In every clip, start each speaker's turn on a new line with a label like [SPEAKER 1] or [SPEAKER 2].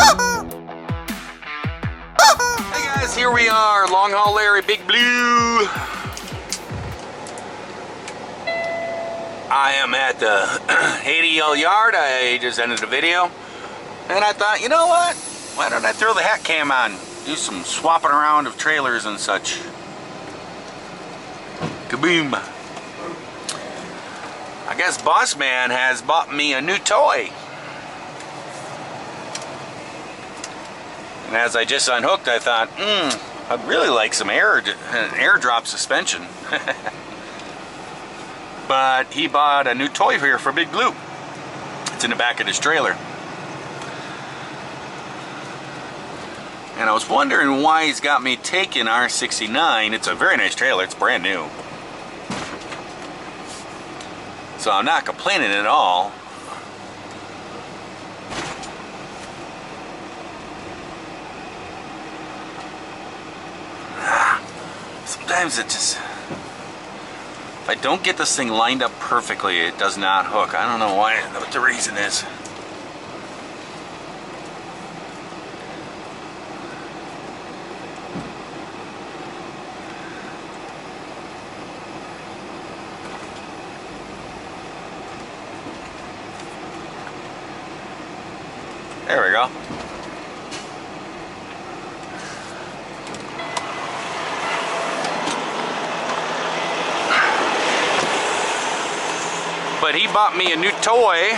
[SPEAKER 1] Hey guys, here we are, Long Haul Larry, Big Blue. I am at the ADL yard. I just ended the video, and I thought, you know what? Why don't I throw the hat cam on? Do some swapping around of trailers and such. Kaboom! I guess Boss Man has bought me a new toy. And as I just unhooked, I thought, I'd really like some airdrop suspension. But he bought a new toy here for Big Blue. It's in the back of his trailer. And I was wondering why he's got me taking R69. It's a very nice trailer, it's brand new. So I'm not complaining at all. Sometimes it just, if I don't get this thing lined up perfectly, it does not hook. I don't know what the reason is. There we go. But he bought me a new toy.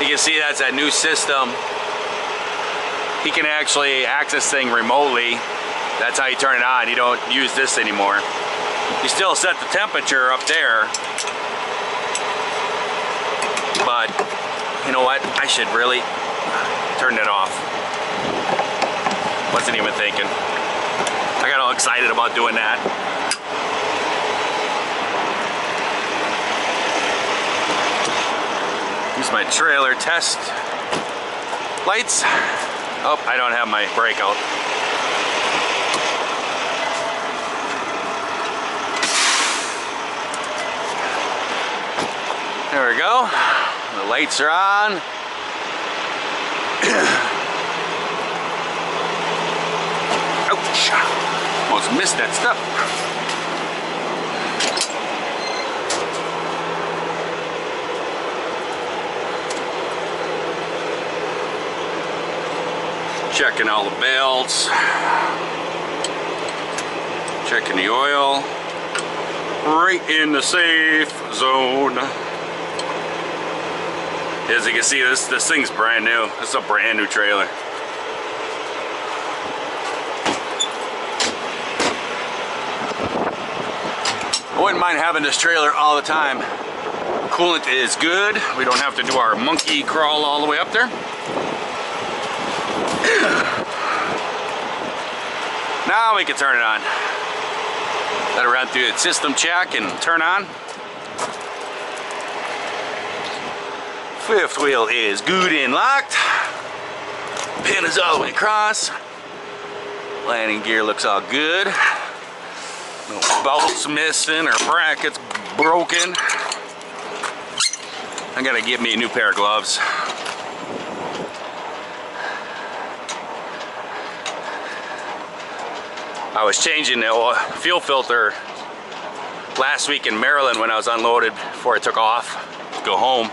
[SPEAKER 1] You can see that's that new system. He can actually access this thing remotely. That's how you turn it on. You don't use this anymore. You still set the temperature up there. But you know what? I should really turn it off. Wasn't even thinking. I got all excited about doing that. Here's my trailer test lights. Oh, I don't have my brake out. There we go. The lights are on. Ouch! Almost missed that stuff. Checking all the belts. Checking the oil. Right in the safe zone. As you can see, this thing's brand new. This is a brand new trailer. I wouldn't mind having this trailer all the time. Coolant is good. We don't have to do our monkey crawl all the way up there. Now we can turn it on. Let it run through the system check and turn on. Fifth wheel is good and locked. Pin is all the way across. Landing gear looks all good. No bolts missing or brackets broken. I gotta get me a new pair of gloves. I was changing the fuel filter last week in Maryland when I was unloaded before I took off to go home.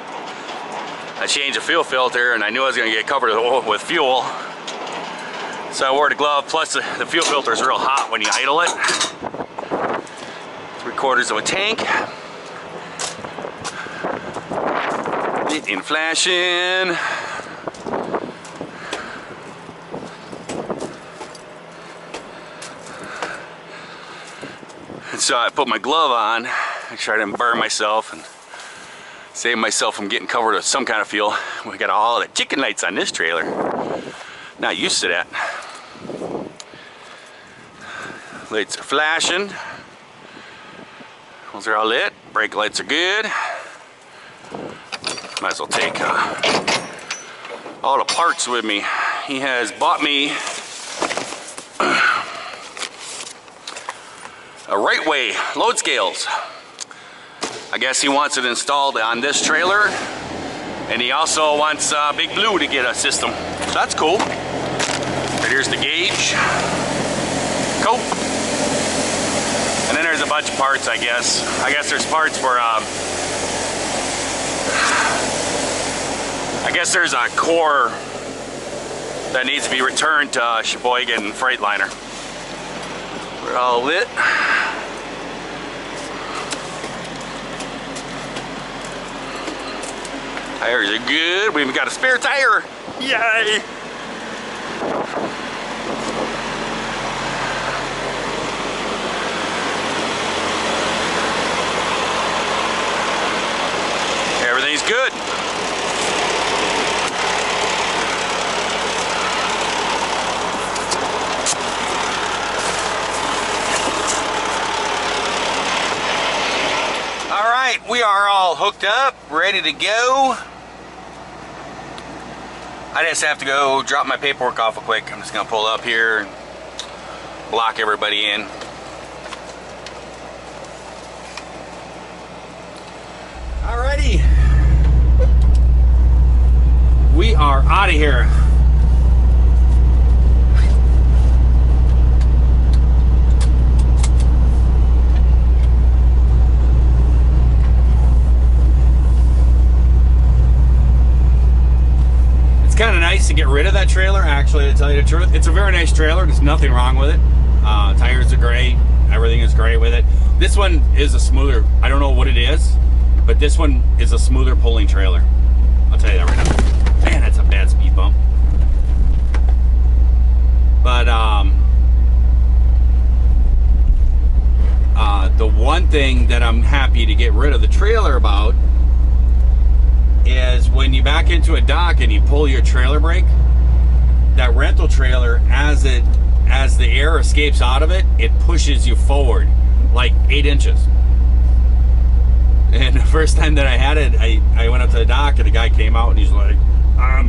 [SPEAKER 1] I changed the fuel filter and I knew I was going to get covered with fuel. So I wore the glove, plus the fuel filter is real hot when you idle it. 3/4 of a tank. Lit and flashing. And so I put my glove on. I try to burn myself and save myself from getting covered with some kind of fuel. We got all the chicken lights on this trailer. Not used to that. Lights are flashing. Those are all lit. Brake lights are good. Might as well take all the parts with me. He has bought me a right way load scales. I guess he wants it installed on this trailer, and he also wants Big Blue to get a system. So that's cool. Right here's the gauge. Cool. And then there's a bunch of parts, I guess. I guess there's parts for, I guess there's a core that needs to be returned to Sheboygan Freightliner. We're all lit. Tires are good. We've got a spare tire. Yay! Everything's good. All right, we are all hooked up, ready to go. I just have to go drop my paperwork off real quick. I'm just gonna pull up here and lock everybody in. Alrighty. We are out of here. It's kind of nice to get rid of that trailer, actually, to tell you the truth. It's a very nice trailer. There's nothing wrong with it. Tires are great. Everything is great with it. This one is a smoother, I don't know what it is, but this one is a smoother pulling trailer. I'll tell you that right now. Man, that's a bad speed bump. But the one thing that I'm happy to get rid of the trailer about is when you back into a dock and you pull your trailer brake, that rental trailer, as the air escapes out of it, it pushes you forward like 8 inches. And the first time that I had it, I went up to the dock and the guy came out and he's like,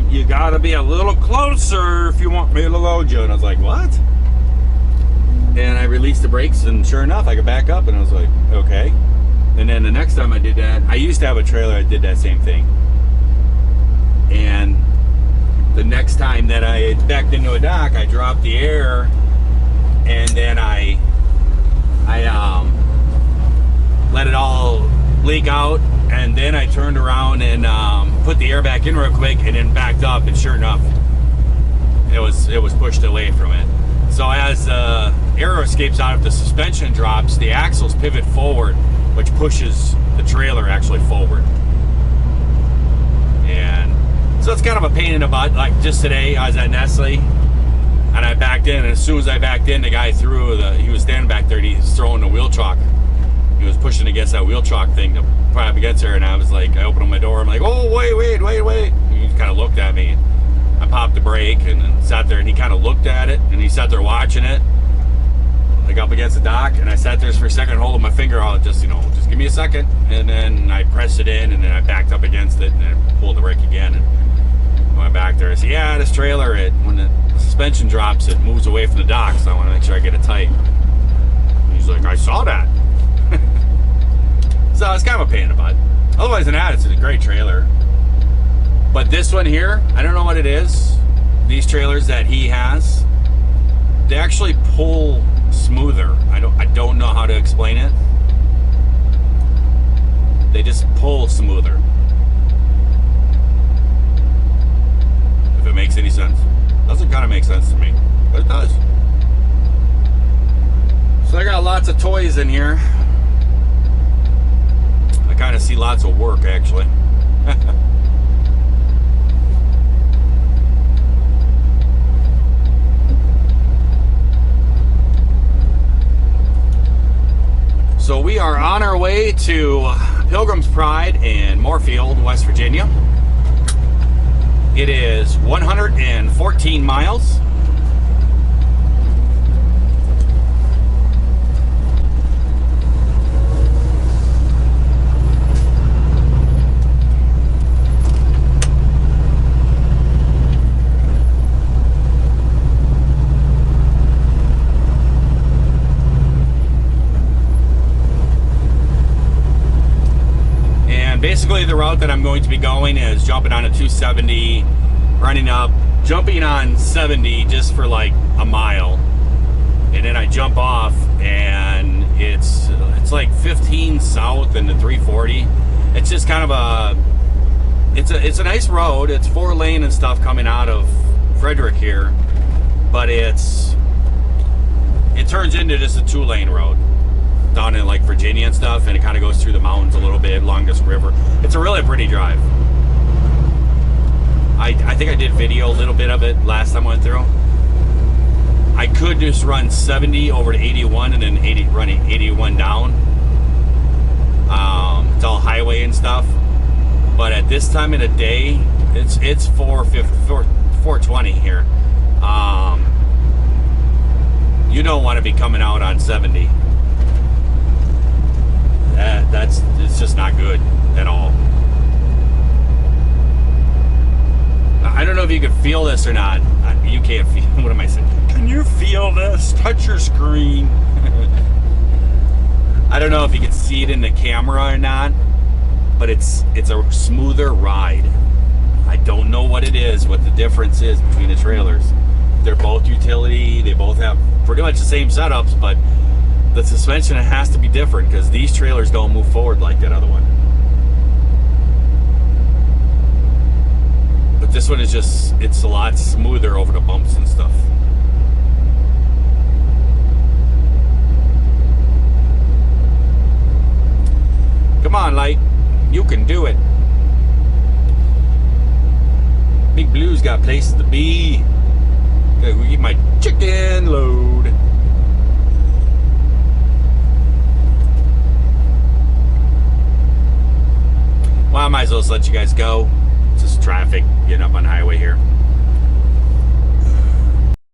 [SPEAKER 1] you gotta be a little closer if you want me to load you. And I was like, what? And I released the brakes, and sure enough, I could back up, and I was like, okay. And then the next time I did that, I used to have a trailer, I did that same thing. And the next time that I backed into a dock, I dropped the air, and then I let it all leak out, and then I turned around and put the air back in real quick, and then backed up, and sure enough, it was pushed away from it. So as the air escapes out, if the suspension drops, the axles pivot forward, which pushes the trailer actually forward. And so it's kind of a pain in the butt. Like just today, I was at Nestle, and I backed in, and as soon as I backed in, the guy he was standing back there, and he was throwing the wheel chock. He was pushing against that wheel chock thing to put up against her, and I was like, I opened up my door, I'm like, oh, wait. And he kind of looked at me. I popped the brake and then sat there, and he kind of looked at it, and he sat there watching it, like up against the dock, and I sat there for a second holding my finger out, just give me a second, and then I pressed it in, and then I backed up against it, and I pulled the brake again, and went back there. I said, yeah, this trailer, when the suspension drops, it moves away from the dock, so I want to make sure I get it tight. And he's like, I saw that. So it's kind of a pain in the butt. Otherwise than that, it's a great trailer. But this one here, I don't know what it is. These trailers that he has, they actually pull smoother. I don't know how to explain it. They just pull smoother. If it makes any sense. Doesn't kind of make sense to me, but it does. So I got lots of toys in here. I kind of see lots of work, actually. So we are on our way to Pilgrim's Pride in Moorfield, West Virginia. It is 114 miles. basically the route that I'm going to be going is jumping on a 270, running up, jumping on 70 just for like a mile, and then I jump off, and it's like 15 south and the 340. It's just kind of a it's a nice road. It's 4-lane and stuff coming out of Frederick here, but it turns into just a 2-lane road down in like Virginia and stuff, and it kind of goes through the mountains a little bit along this river. It's a really pretty drive. I think I did video a little bit of it last time I went through. I could just run 70 over to 81 and then running 81 down. It's all highway and stuff, but at this time of the day, it's 420 here. You don't want to be coming out on 70. It's just not good at all. I don't know if you can feel this or not. You can't feel. What am I saying? Can you feel this? Touch your screen. I don't know if you can see it in the camera or not, but it's a smoother ride. I don't know what it is, what the difference is between the trailers. They're both utility. They both have pretty much the same setups, but the suspension has to be different because these trailers don't move forward like that other one. But this one is just, it's a lot smoother over the bumps and stuff. Come on, Light. You can do it. Big Blue's got places to be. Gotta go get my chicken load. Well, I might as well just let you guys go. It's just traffic getting up on